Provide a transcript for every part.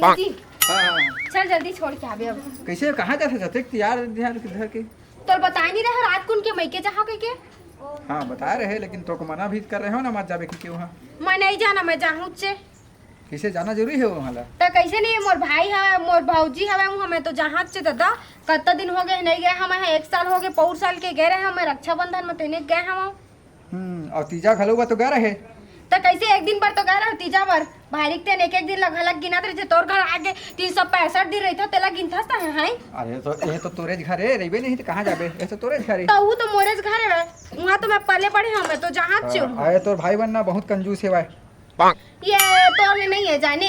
पंडित जी हाँ। चल जल्दी छोड़ के आवे अब। कैसे कहाँ जाते जाते यार ध्यान घर के। तो बताई नहीं रहे रात को उनके मैके जहाँ के हाँ बता रहे लेकिन तो को मना भी कर रहे हो ना मत जावे कि क्यों। हाँ मैं नहीं जाना, मैं जाऊँ से कैसे जाना जरूरी है वहाँ ला। तो कैसे नहीं, मोर भाई है मोर भौजी हवे हमें तो जहाँ से दादा कत्ता दिन हो गए नहीं गए हम, 1 साल हो गए, पौर साल के गए रहे हमें रक्षाबंधन में तेने गए हम। और तीजा घलो तो गए रहे तो कैसे एक दिन पर तो गए रहे तीजा पर भाई के एक एक दिन लग गिना रहे तोर घर आगे 365 दिन रही था तेला गिनता है। अरे तो ये तो तोरे घर है रही नहीं तो कहाँ जाबे, ये तो तोरे घर है। तो वो तो मोरे घर है वहाँ तो मैं पले पड़े हमें तो जहाँ से आए तोर भाई बनना बहुत कंजूस है भाई। ये तो नहीं है जाने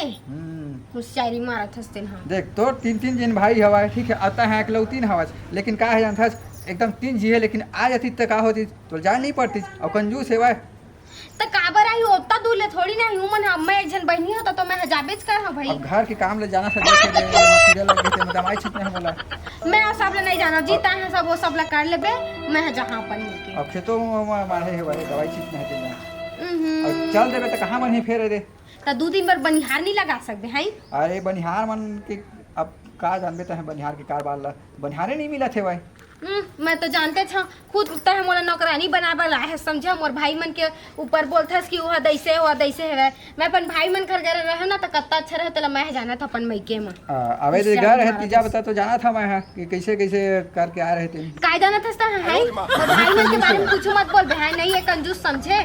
होशियारी मारा था। हाँ देख तो 3 जिन भाई हवा ठीक है, आता है इकलौतीन हवा लेकिन का है जानता एकदम 3 जी है लेकिन आ जाती तो का होती तो जा नहीं पड़ती और कंजूस है भाई। तो काबर आई होता दूल्हे थोड़ी ना हूं मन, मैं एक जन बहनी होता तो मैं जाबेज कर हां भाई। अब घर के काम ले जाना से देखे सीरियल लग गए थे दवाई छीटने है बोला। मैं सब ले नहीं जाना जीता है सब वो सब ला कर लेबे मैं जहां पर के। अब खेतों में मारे है वाले दवाई छीटने है तेना और चल देबे तो कहां मन ही फेरे दे। तो 2 दिन पर बनिहार नहीं लगा सकबे हैं। अरे बनिहार मन के अब का जानबे तो है बनिहार के कारबार ला बनिहारे नहीं मिला थे भाई। मैं तो जानते था खुद उठता है मोला नौकरानी बनाबे ला है समझा, मोर भाई मन के ऊपर बोलथस कि वह दैसे है। मैं अपन भाई मन घर गए रहे ना तो कत्ता अच्छा रहे तो मैं जाना था अपन मैके में। अबे दे घर है तीजा बता तो जाना था मैं कि कैसे कैसे करके आ रहे थे। काय जाना था है भाई मन के बारे में कुछ मत बोल बहन, नहीं है कंजूस समझे।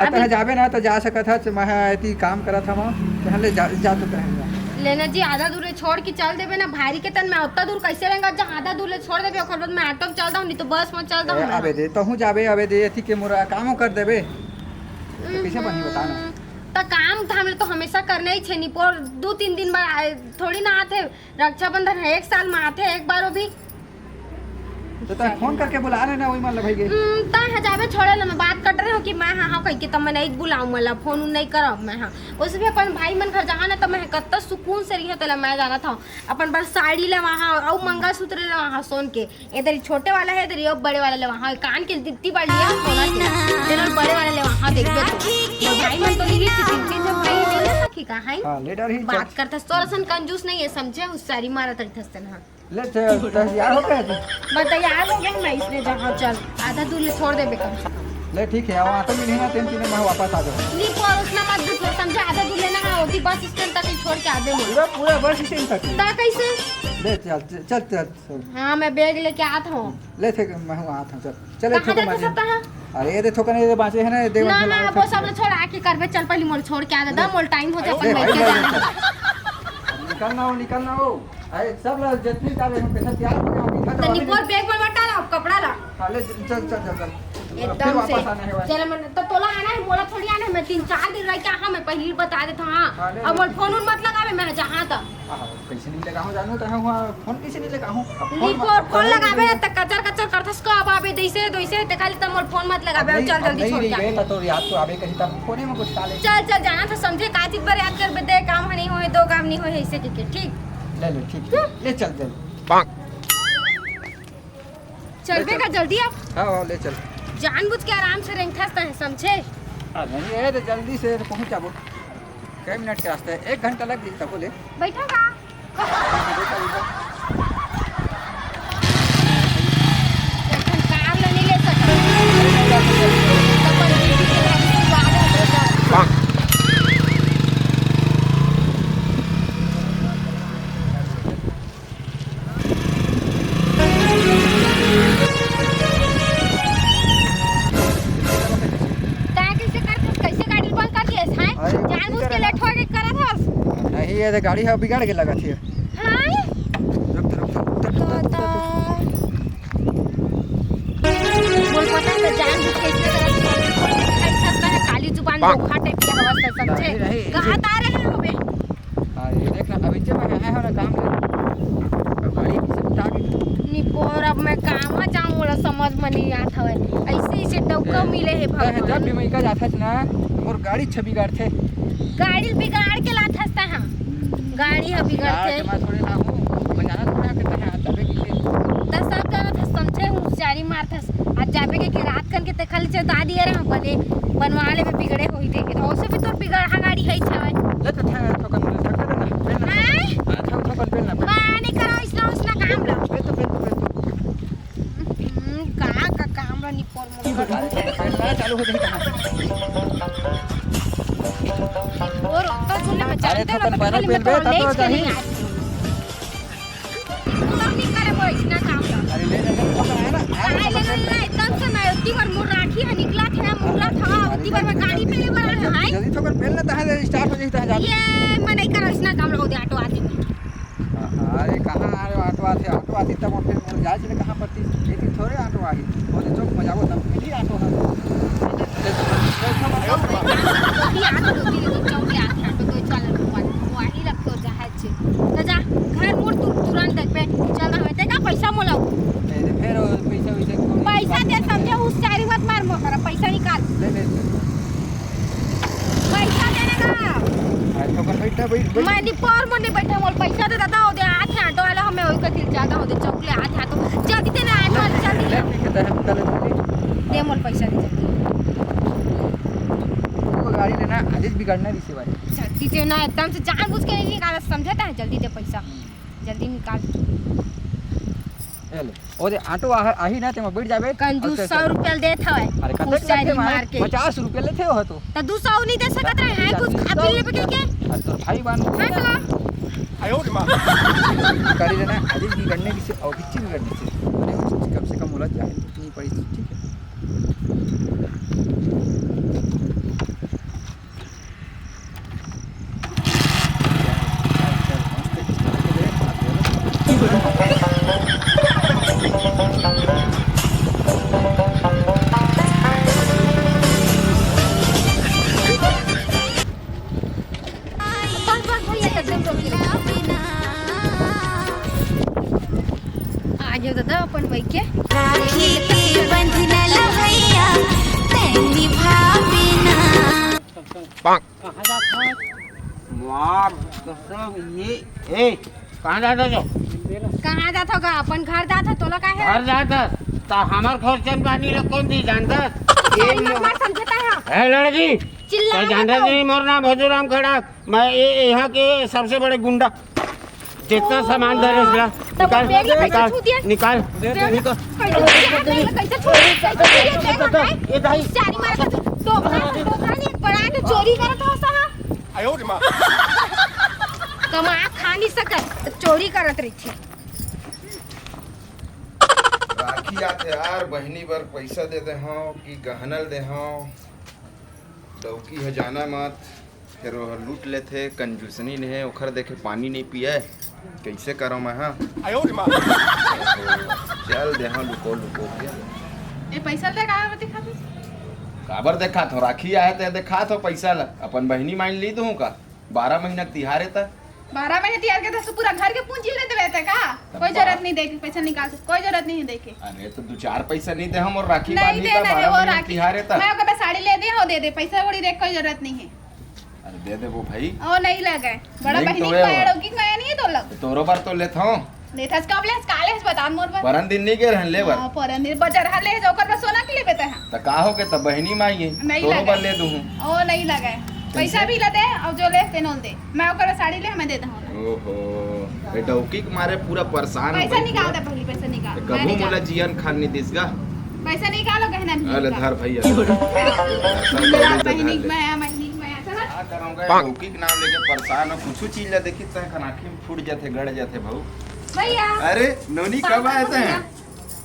अतः जाबे ना तो जा सकत था मैं ऐती काम करा था वहाँ पहले जा तो कहेंगे लेना जी आधा दूर छोड़ के चल देबे ना भारी के तन मैं उतना दूर कैसे रहेगा जहाँ आधा दूर छोड़ देबे ओकर बाद मैं ऑटो में चल जाऊँ नहीं तो बस में चल जाऊँ। अबे दे तो हूँ जाबे अबे दे अथी के मोरा कामों कर देबे तो कैसे बनी बताना। तो काम तो हमें तो हमेशा करना ही छे निपोर 2-3 दिन बाद थोड़ी ना आते, रक्षाबंधन है 1 साल में आते एक बार भी। तो तय फोन करके बुला रहे ना वही मान भाई ता हजाबे छोड़े ला मैं बात कर रहे हो कि मैं हाँ कह के तब मैं नहीं बुलाऊं मला फोन नहीं करब मैं। हाँ उस भी अपन भाई मन घर जाना तो मैं कत्ता सुकून से रही तला मैं जाना था अपन बस साड़ी ले वहाँ और मंगलसूत्र ले वहाँ सोन के, इधर छोटे वाला है इधर बड़े वाला ले वहाँ कान के दिखती बड़ लिया सोना के इधर बड़े वाले ले वहाँ देख दो भाई मन तो नहीं थी 3 जब भाई नहीं ले सकी का है। हां लेटर ही बात करता सोरसन कंजूस नहीं है समझे, उस सारी मारा तरी थस्तन। हाँ ले तैयार हो गए मैं तैयार हो गया मैं इसने जहाँ चल आधा दूर ले छोड़ देबे कम से कम। ले ठीक है अब आते मिले ना तेन तीन मैं वापस आ जाऊँ नहीं पर उतना मत दूर समझा आधा दूर लेना है होती बस स्टैंड तक ही छोड़ के आधे में पूरा बस स्टैंड तक ता कैसे। ले चल चल चल हाँ मैं बैग लेके आता हूँ। ले थे मैं वहाँ था चल चले कहाँ जाते सब कहाँ। अरे ये देखो कने बाँचे है ना देव ना ना वो सब ले छोड़ आके करबे चल पहले मोल छोड़ के आ दे मोल टाइम हो जाए अपन बैठ के जाना निकलना हो अरे सब लोग जितनी का हम पैसा तैयार हो गए तो निकोर बैग में बटा ला कपड़ा ला ले चल चल चल चल एकदम से चल मैं तो तोला आना है मोला थोड़ी आना है मैं 3-4 दिन रह के हाँ मैं पहले बता देता हूँ। हाँ अब मोल फोन मत लगावे मैं जहाँ तक कैसे नहीं लगा हूँ जानू तो हूँ फोन कैसे नहीं लगा हूँ फोन लगावे त कचर कचर करथस को अब आबे दैसे दैसे त खाली त मोर फोन मत लगावे चल जल्दी छोड़ के तो याद तो आबे कहीं तब फोने में कुछ डाले चल चल जाना था समझे का चीज पर याद कर दे काम नहीं होए 2 काम नहीं होए ऐसे के ठीक ले ले ठीक ले चल चल चलबे का जल्दी अब। हाँ ले चल जानबूझ के आराम से रेंगथाता है समझे। नहीं है तो जल्दी से पहुंच जाबो कई मिनट के रास्ते 1 घंटा लग जाता बोले बैठा का कार ले नहीं ले सकता नहीं ये तो गाड़ी है बिगाड़ के लगा थी। हां बोल पता है जान बुझ के इसने अच्छा है काली जुबान धोखा टाइप की अवस्था समझे कहां आ रहे हो बे। अरे देख ना अभी जब मैं है ना काम गाड़ी किसे उठा के निपोर अब मैं कहां जाऊं वाला समझ में नहीं आता है ऐसे ऐसे टौका मिले है भगवान जब भी मैं का जाता ना और गाड़ी छबी गाड़ थे गाड़ी बिगाड़ के लात हंसता है गाड़ी है बिगाड़ के मैं थोड़े ना हूं बजाना थोड़ा करते हैं तबे की दस साल का था समझे हूं जारी मारथस आज जाबे के रात कन के ते खाली चता दिए रे बने बनवाले में बिगड़े होई थे तो उसे भी तो बिगड़ हा गाड़ी है छावे ले तो था तो कर मनी पर मोर पेलना चालू हो जाई कहां और तो झूले में अरे जानते तो ना पर पेल बे तो जाही नहीं करे वो इतना काम कर अरे ले ले है ना नहीं एकदम से मैं उतनी बार मुड़ राखी है निकला था मुगला था उतनी बार मैं गाड़ी पे ले बड़ा है जल्दी तो कर पेलना तहां स्टार्ट हो जाई तहां जा ये मैं नहीं कर इतना काम लगाओ दे ऑटो आती अरे कहां आ रहे ऑटो आती तब फिर मोर जाए चले कहां पड़ती लेकिन थोड़े ऑटो आई और चौक मजाबो तब मिली ऑटो है ये ऑटो होती है तो चौक ले आते ऑटो तो चल वही रखो जहाज से जा घर मोड़ तू तुरंत पे चल रहा है का पैसा मोलाओ फिर पैसा दे समझे उस चारी मत मार मोहरा पैसा निकाल ले ले पैसा देने का तो कर बैठ मैं पर मन नहीं बैठा मोल पैसा दे दादा हो दे आठ ऑटो वाला हमें ओई कथि ज्यादा हो दे चौकले आठ ऑटो जल्दी दे ना ऑटो वाला जल्दी ले कहता है निकाले दे मोल पैसा दे वो गाड़ी लेना आज बिगड़ना रिसे भाई जल्दी दे ना एकदम से जानबूझ के नहीं निकाल समझता है जल्दी दे पैसा जल्दी निकाल ले ओदे ऑटो आही ना ते में बैठ जाबे कंजूस 100 रुपया देत हवे अरे उस चारी मार के 50 रुपए लेते हो तो 200 नहीं दे सकत रहे हैं कुछ खा पी ले पे के अरे तो भाई बान हाँ चला गाड़ी लेना आज बिगड़ने की से और किसी बिगड़ने से कम से कम मुला जाए इतनी पड़ी ठीक है बस बस भैया एकदम रोक ले आज दादा अपन भाई के बंधना भैया तेरी भावना कहाँ जाता है? वाह, कसम ये ए कहाँ जाता जो? कहाँ जात होगा अपन घर जात हो तोला का है घर जाता तो हमार खर्चन पानी लोग कौन दी जानता ये मत समझता है है लड़की चिल्ला तो जानता नहीं मोर नाम भजूराम खड़ा मैं ये यहाँ के सबसे बड़े गुंडा जितना सामान धरे इसला तब बैग ले कैसे छू दिया निकाल कैसे छोड़ ये दाई चारी मार के टोकरा ने बड़ा के चोरी करत हो सा आयो रे मां कमा खा नहीं सकत चोरी करत रही थी राखी आते यार बहनी बर पैसा दे दे हो कि गहनल दे हो दौकी है जाना मत फिर वो लूट लेते कंजूसनी ने है ओखर देखे पानी नहीं पिए कैसे करो मैं हाँ आयो रे मां चल दे हाँ लुको लुको के ये पैसा ले कहाँ बती खाते काबर देखा तो राखी आए थे देखा तो पैसा ला अपन बहनी मान ली दूँ का 12 महीना तिहारे तक 12 महीने तैयार करते तो पूरा घर के पूंजी लेते रहते का कोई जरूरत नहीं देके पैसा निकाल कोई जरूरत नहीं है देके अरे तो 2-4 पैसा नहीं दे हम और राखी नहीं बांधी देना है 12 वो महीना राखी तिहारे तक मैं ओके साड़ी ले दे हो दे दे पैसा वोड़ी देख कोई जरूरत नहीं है अरे दे दे वो भाई ओ नहीं लगे बड़ा नहीं बहनी तो को है वो। एड़ो की गया नहीं है तो लग तोरो बार तो लेता हूँ लेथस कब ले काले बता मोर पर परन दिन नहीं गए रहन ले बर हां परन दिन बजार हर ले ओकर पर सोना के लिए बेटा है त का हो के त बहनी मांगे नहीं तोरो बार लगे ले दूँ ओ नहीं लगे पैसा भी ले दे और जो ले तेनों दे मैं ओकर साड़ी ले हमें दे दूं ओहो ए डौकी के मारे पूरा परेशान हो पैसा गई निकाल दे पहले पैसा निकाल मैं कबू निकाल। मोला जियन खान नहीं दिसगा पैसा निकालो गहना नहीं अले निकाल। धर भैया मेरा बहनी मैं चला का करूंगा डौकी के नाम लेके परेशान हो कुछ चीज ला देखी त आंखी में फूट जाते गड़ जाते भाऊ भैया अरे नोनी कब आए थे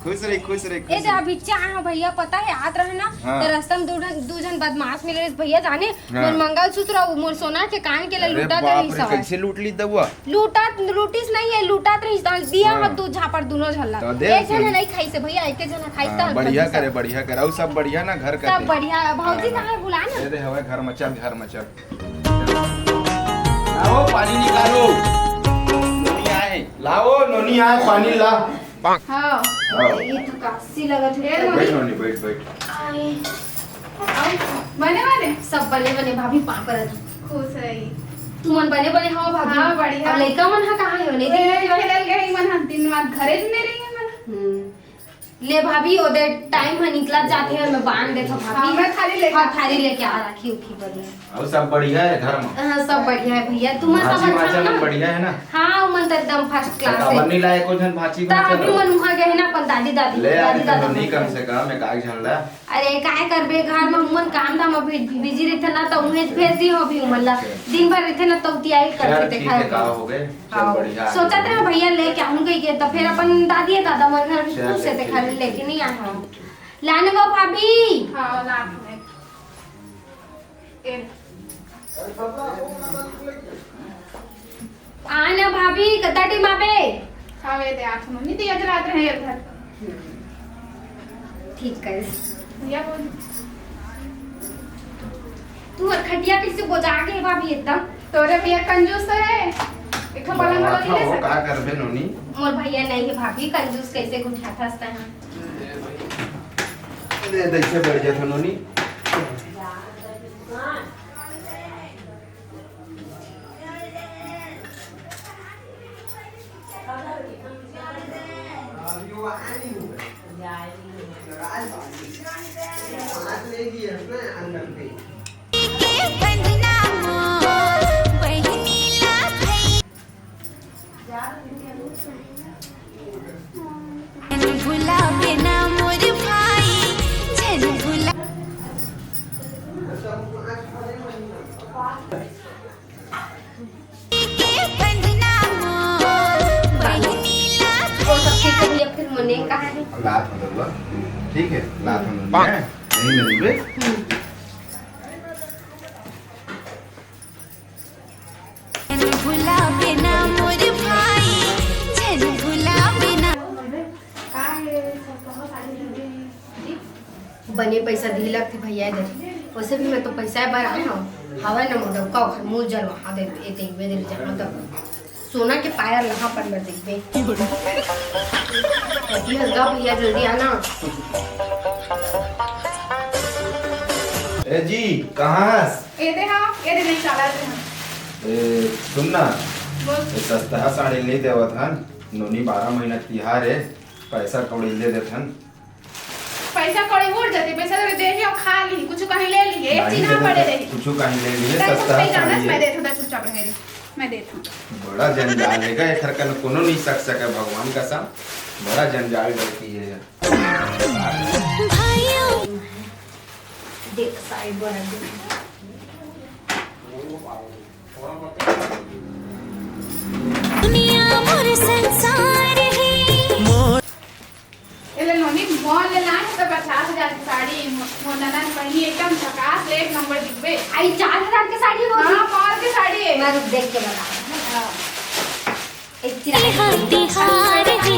खुश रही ए जो अभी चाह भैया पता है याद रहे ना हाँ। तो रास्ता में दो जन बदमाश मिले भैया जाने हाँ। मोर मंगलसूत्र और मोर सोना के कान के लिए अरे लूटा बाप रही रे सब कैसे लूट ली दवा लूटिस नहीं है लूटा रही दिया हाँ। और दू झापर दोनों झल्ला तो दे एक जन नहीं खाई से भैया एक जन खाई हाँ, बढ़िया करे और सब बढ़िया ना घर का सब बढ़िया भौजी कहाँ है बुला ना दे दे हवे घर में चल आओ पानी निकालो नोनी आए लाओ नोनी आए पानी ला हां ये तो कासी लगत है बैठ नोनी बैठ आए बने वाले सब बने बने भाभी पापड़ खुश रही तुमन बने बने हाँ भाभी हाँ, बढ़िया। अब लइका मन हा कहाँ है नहीं खेलल गई मन हम दिन बाद घरे में रही है मन ले भाभी ओदे टाइम है निकला जाते हैं मैं बांध देता हाँ, भाभी मैं थाली लेके हाँ थाली लेके आ रखी उखी बढ़िया और सब बढ़िया है घर में? हाँ सब बढ़िया है भैया तुम्हारा भाजी सब अच्छा माचा ना बढ़िया है ना? हाँ मन तो एकदम फर्स्ट क्लास अब है नहीं लाए को जन भाजी ता अभी मन वहाँ गए ना अपन दादी दादी ले आ दादी दादा नहीं कम से कम एक आग झल रहा। अरे काय करबे घर में मन काम धाम अभी बिजी रहते ना तो उन्हें भेज दी हो भी मतलब दिन भर रहते ना तो तैयारी करते थे ठीक है का हो गए चल बढ़िया सोचा था भैया लेके आऊंगा ये तो फिर अपन दादी दादा मन घर चल, खुद से थे ठीक खाली लेके नहीं आए हम लाने वो भाभी हाँ लाख में आना भाभी कता टीम आबे हाँ वे दे आठ में नहीं दिया जलाते हैं ये घर ठीक है भैया बोल तू और खटिया किसी को जाके भाभी एकदम तोरे भैया कंजूस तो है एक पलंग वाला नहीं ले का सकता करबे नोनी मोर भैया नहीं है भाभी कंजूस कैसे गुठाता हंसता है दे देखते बढ़ जाए था नोनी। के बंधना मोर बहिनी ला भई जन भुला बिना मोर भाई जन भुला के बंधना मोर बहिनी ला वो सब ठीक है भैया फिर मने कहा है लात मतलब ठीक है लात हम नहीं मिलबे जन भुला बिना मोर भाई जन भुला बिना बने पैसा दिलक थी भैया दे वैसे भी मैं तो पैसा बार आया हूँ हवा न मोड़ का मुंह जल वहाँ दे एते वे दे जहाँ तक सोना के पायल लहा पर मैं देखबे अभी हल्का भैया जल्दी आना ए जी कहाँ ये दे हाँ ये दे नहीं चला दे हाँ ए सुन ना बोल ए सस्ता साड़ी ले देवत हन नोनी 12 महीना तिहार है पैसा कौड़ी ले देथन पैसा कौड़ी उड़ जाते पैसा तो दे और खा ली कुछ कहीं ले लिए एक चीज ना पड़े रही कुछ कहीं ले लिए तेरे को सस्ता पैसा साड़ी मैं है दे दूँ चुपचाप रहे मैं देता हूँ बड़ा जंजाल है का एखर कन कोनो नहीं सक सके भगवान का सा बड़ा जंजाल डरती है भाइयों देख साइड बना दे दुनिया मोर संसार है ये ले नोनी मॉल ले लाए तो 50,000 की साड़ी मोनाना पहनी एकदम झकास ले एक नंबर दिखबे आई 4,000 की साड़ी वो हाँ मॉल की साड़ी है मैं रुक देख के बता एक तिहार है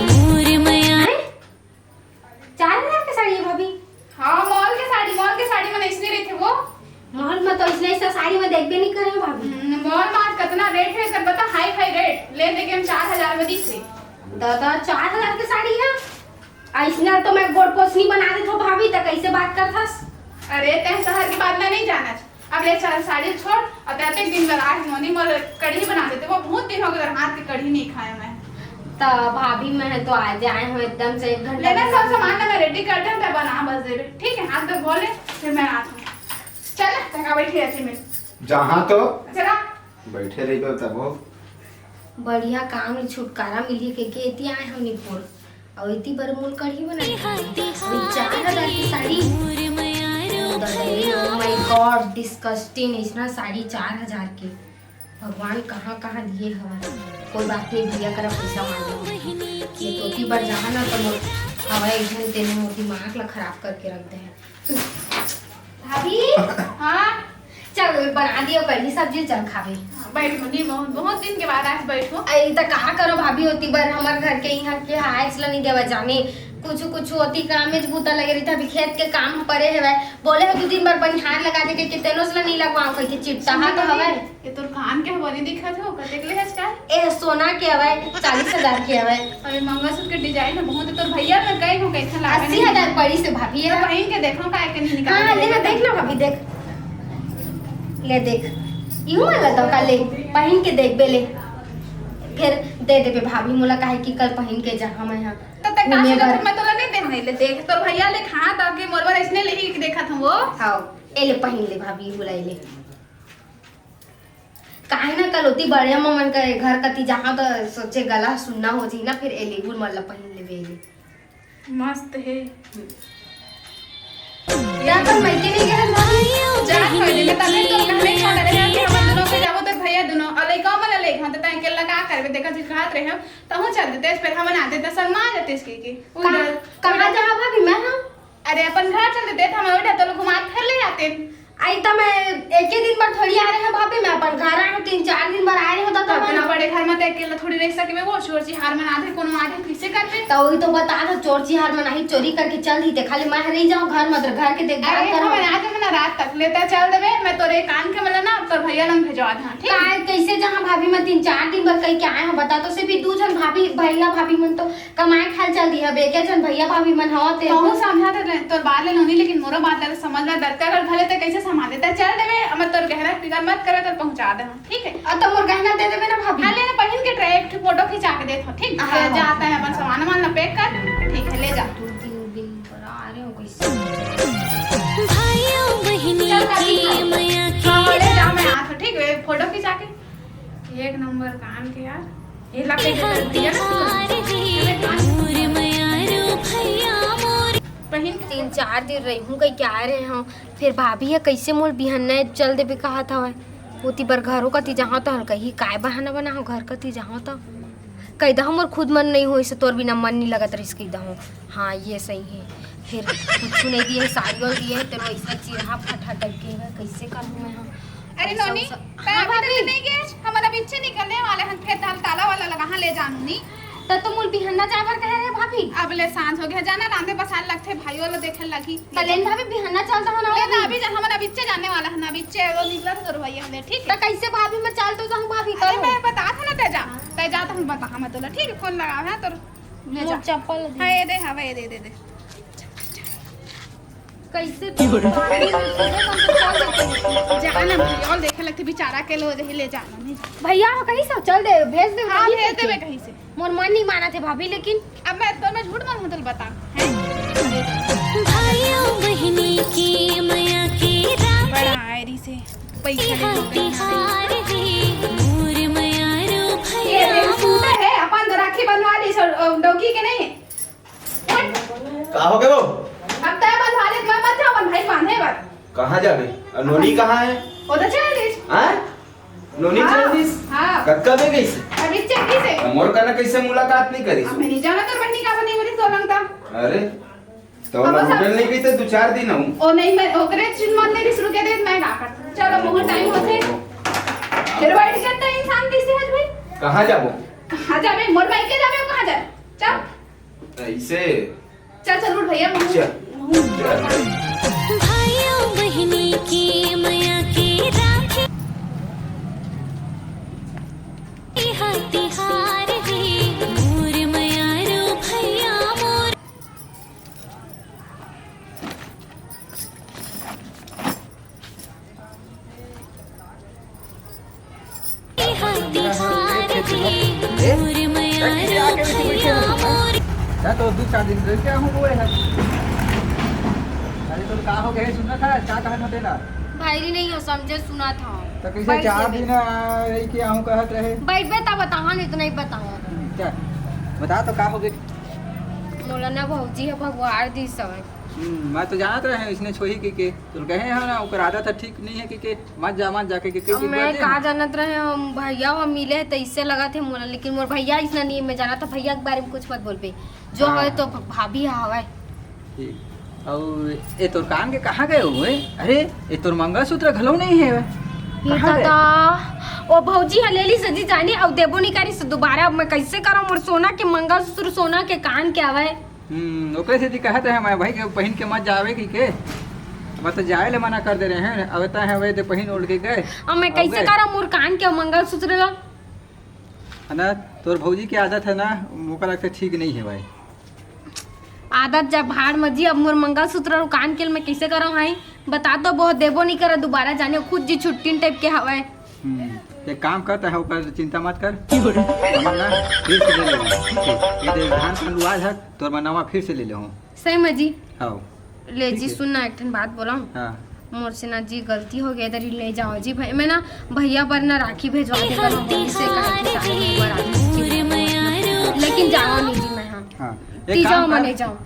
मोर मया 4,000 की साड़ी है भाभी हाँ मॉल की साड़ी में इसने रही थे वो मॉल में तो इसलिए इस साड़ी में देखबे नहीं करे भाभी मॉल में आज कितना रेट है सब बता हाई फाई रेट ले दे के हम 4,000 में दी से दादा 4,000 की साड़ी है ऐसना तो मैं गोड़ पोछनी बना दे तो भाभी तक कैसे बात करथस अरे तैं शहर की बात में नहीं जाना अब ले चल साड़ी छोड़ और तैते एक दिन लगा नोनी मोर कढ़ी बना देते वो बहुत दिन हो गए हाथ की कढ़ी नहीं खाया मैं तो भाभी मैं तो आज आए हो एकदम से 1 घंटा लेना सब सामान ना मैं रेडी कर दूं मैं बना बस दे ठीक है हाथ पे बोले फिर मैं आती हूं चल तका बैठी ऐसे में जहाँ तो चला बैठे रही तब वो बढ़िया काम छुटकारा मिली के इति आए हम निपुर और इति पर मूल कढ़ी बनाई 4,000 की sari oh my God disgusting इतना साड़ी 4,000 की भगवान कहाँ कहाँ दिए हवा कोई बात नहीं भैया करा पैसा मांग ये तोती बार जहाँ ना तो हवा एक घंटे में मोटी दिमाग ला खराब करके रख दे भाभी हां चल बना दियो कढ़ी सब्जी चल खावे बैठ मुनी बहुत दिन के बाद आज बैठो आई त कहा करो भाभी होती बर हमार घर के यहाँ के हाइस ला नहीं देवा जाने कुछ होती काम में भूता लगे रही था अभी खेत के काम पड़े है बोले हो 2 दिन बार बनिहार लगा दे के कितनो से नहीं लगवाओ कह के चिट्टा हा तो हवे ये तोर कान के हवरी दिखत हो कते के ले है का ए सोना के हवे 40,000 के हवे अरे मंगलसूत्र के डिजाइन है बहुत तोर भैया में कई हो कैसा लागे 80,000 पड़ी से भाभी ये ये पहन के देखो का के नहीं निकाल हां ले देख ना भाभी देख ले देख यूं वाला तो का ले पहन के देख बेले फिर दे देबे भाभी मोला काहे कि कल पहन के जा हम यहां तब तक मैं तो नहीं मंगैले देख तो भैया ले खा ताकि मोरवर इसने ले ही देखा था वो हाँ एले पहिन ले भाभी बुलाई ले काहे ना कलोती बढ़िया मन का घर कती जहाँ तो सोचे गला सुनना हो जी ना फिर एले बुल मतलब पहिन ले बेले मस्त है या पर मैं के नहीं गए जा पहले ले तले तो कहने खा रहे हैं कि हम दोनों के जाबो तो भैया दोनों अले गांव में ले खाते तय के लगा करबे देखा जी खात रहे हम तहु चल देते इस पर हम बना देते शर्मा जाते इसके की कहाँ जा भाभी मैं हाँ अरे अपन घर चल देते हम उठा तो लोग घुमा फिर ले जाते आई तो मैं एक ही दिन पर थोड़ी आ रहे हैं भाभी मैं अपन घर आए हूँ 3-4 दिन पर आ रहे होता तो अपना बड़े घर में देख के थोड़ी रह सके वो चोरची हार में आधे कोनो आधे किसे करते तो वही तो बता दो चोरची हार में नहीं चोरी करके चल ही थे खाली मैं रह जाऊँ घर मतलब घर के देखभाल अरे हम आज मैं रात तक लेता चल देबे मैं तोरे कान के मतलब ना तो भैया लंग भेजवा दा ठीक है कैसे जहाँ भाभी मैं 3-4 दिन पर कहीं के आए हो बता तो सिर्फ 2 जन भाभी भैया भाभी मन तो कमाए खाल चल दी है बेके जन भैया भाभी मन हवा ते कहूं समझाते तो बात ले लोनी लेकिन मोरो बात ले समझ ले डर कर भले ते कैसे संभाल देता चल देबे हम तोर गहरा फिकर मत करे तो पहुंचा दे ठीक है अब तो मोर गहना दे देबे ना भाभी हां ले ना पहन के ट्रैक फोटो खिंचा के दे ठीक है जाता है अपन सामान वामान पैक कर ठीक है ले जा 2 दिन पर आ रहे हो कैसे भाइयों बहनी की मैया हाँ, ले जा मैं की आ ठीक है फोटो खिंचा के एक नंबर कान के यार ये लगे भैया हार रे मोर मैया रो भैया मोर पहन के 3-4 दिन रही हूँ कहीं क्या रहे हूँ फिर भाभी है कैसे मोर बिहन्ना चल देबे कहा था वह होती बार घरों कती जहाँ तो कहीं काय बहाना बना हो घर कती जहाँ तो कही दहूँ मोर खुद मन नहीं हो इसे तोर बिना मन नहीं लगत रही कही दहूँ हाँ ये सही है फिर कुछ नहीं दिए साड़ी और दिए तेरे वैसा चिरहा फटा टाइप के है कैसे करूँ मैं हाँ अरे नोनी हाँ, भाभी नहीं गए हमारा पीछे निकलने वाले हैं फिर ताला वाला लगा ले जानू नी तब तो मोर बिहन्ना जावर कह रहे भाभी अब ले सांझ हो गया जाना रांधे बसाल लगते भाई वाला देखे लगी कलेन भाभी बिहन्ना चलता हो ना ले ना अभी हमारा बिच्चे जाने वाला है ना बिच्चे वो निकला तो भैया हमने ठीक तो है कैसे भाभी मैं चल तो जाऊँ भाभी अरे करो मैं बता था ना तेजा तो हम बता मैं तोला ठीक है फोन लगा है तो ले जा मोर चप्पल दे। हां ये दे हां ये दे कैसे तो जाना भैया और देखे लगते बेचारा के लो ले जाना नहीं भैया कहीं सब चल दे भेज दे हां वहीं भेज लेके। देबे कहीं से मोर मन नहीं माना थे भाभी लेकिन अब मैं झूठ बोल हूं बता हैं भाइयों बहनी की मैया की राखी बड़ा आयरी से पैसा ले हार रे मोर मैया रो ये भैया देख सूता है अपन तो राखी बंधवा दी डोगी के नहीं का हो गए वो अब तय बंधवा ले मैं मत जाओ भाई बांधे बात कहाँ जाबे और नोनी कहाँ है वो तो चल दिस हाँ नोनी हाँ, चल दिस हाँ। कक्का में कैसे अभी चेक से मोर कना कैसे मुलाकात नहीं करी अब मैं नहीं जाना तो बन्नी का बनी बोली तो लगता अरे तो अब मैं सब- होटल नहीं गई थे 2-4 दिन हूँ ओ नहीं मैं ओकरे चिन्ह नहीं शुरू के दे मैं का कर चलो बहुत टाइम होते फिर बैठ करता इंसान कैसे है भाई कहाँ जाबो कहां जाबे मोर भाई के जाबे कहां जाए चल ऐसे चल उठ भैया भाइयों बहनी की मैया की राखी हाथी हार रे मोर मैया रो भैया मोर हाथी हार रे मोर मैया रो भैया मोर या तो 2-4 दिन रह क्या हूँ बोले है अरे तो का हो गए सुनना था क्या कहना देना भाई नहीं हो समझे सुना था तो कैसे बैठ 4 से दिन रही के आहू कहत रहे बैठ बे तब बताओ नहीं तो नहीं बताओ क्या बता तो का हो गए मौलाना भौजी है भगवान दी सब मैं तो जानत रहे इसने छोही के तो कहे है ना ओकर आदत है ठीक नहीं है कि मत जाके के अब मैं कहा जानत रहे हम भैया हम मिले तो इससे लगा थे मोला लेकिन मोर भैया इसना नहीं मैं जाना था भैया के बारे में कुछ मत बोल पे जो हाँ। है तो भाभी हवा और ये तोर कान के कहाँ गए हुए अरे ये तोर मंगलसूत्र घलो नहीं है कहाँ गए? ओ भौजी हलेली सजी जानी अब देबो नहीं करी से दोबारा अब मैं कैसे करूं मोर सोना के मंगलसूत्र सोना के कान के आवे ओकरे से कहत है मैं भाई के पहन के मत जावे के मैं तो जाए ले मना कर दे रहे हैं अवता है वे तो पहन ओढ़ के गए अब मैं कैसे करूं मोर कान के मंगलसूत्र ला है ना तोर भौजी की आदत है ना मुका लगता ठीक नहीं है भाई आदत जब भाड़ मजी अब मोर मंगलसूत्र और कान के मैं कैसे करूं हाई बता तो बहुत देबो नहीं करा दोबारा जाने खुद जी छुट्टी टाइप के हवाए एक काम करता है ऊपर चिंता मत कर हमन ना फिर से ले लेंगे ठीक है ये देख धान कंडुआज है तो मैं नवा फिर से ले ले हूँ सही में जी हाँ ले ठीक जी है। सुनना एक ठन बात बोला हूँ हाँ मोर से ना जी गलती हो गया इधर ही ले जाओ जी भाई मैं ना भैया पर ना राखी भेजवा देगा ना मम्मी से कहा कि साड़ी में बड़ा दीजिए। लेकिन जाओ नहीं जी मैं हाँ हाँ ती जाओ मैं नहीं जाऊँ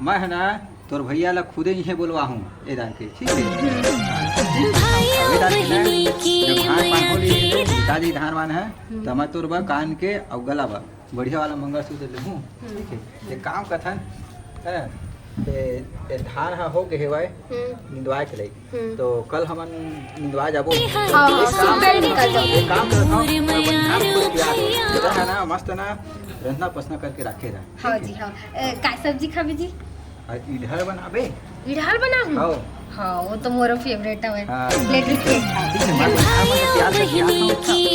मैं है ना तोर भैया ला खुदे ही बोलवा हूँ ए दान के ठीक है दादी धान वान है तो मैं तोर बा कान के और गला बा बढ़िया वाला मंगलसूत्र ले हूँ ठीक है ये काम कथन है ये धान हा हो गए हेवाय निंदवाए के लिए तो कल हमन निंदवा जाबो सुबह निकल जाओ एक काम करत हूँ मैं अपन धान को तैयार है ना मस्त ना रंधना पसना करके रखे रहा हाँ जी हाँ काय सब्जी खाबी जी और इधर बनाबे इडहर बना हूँ हाँ हाँ वो तो मोरो फेवरेट है हाँ। लेकिन केक ठीक है मैं बना तैयार करके आता हूँ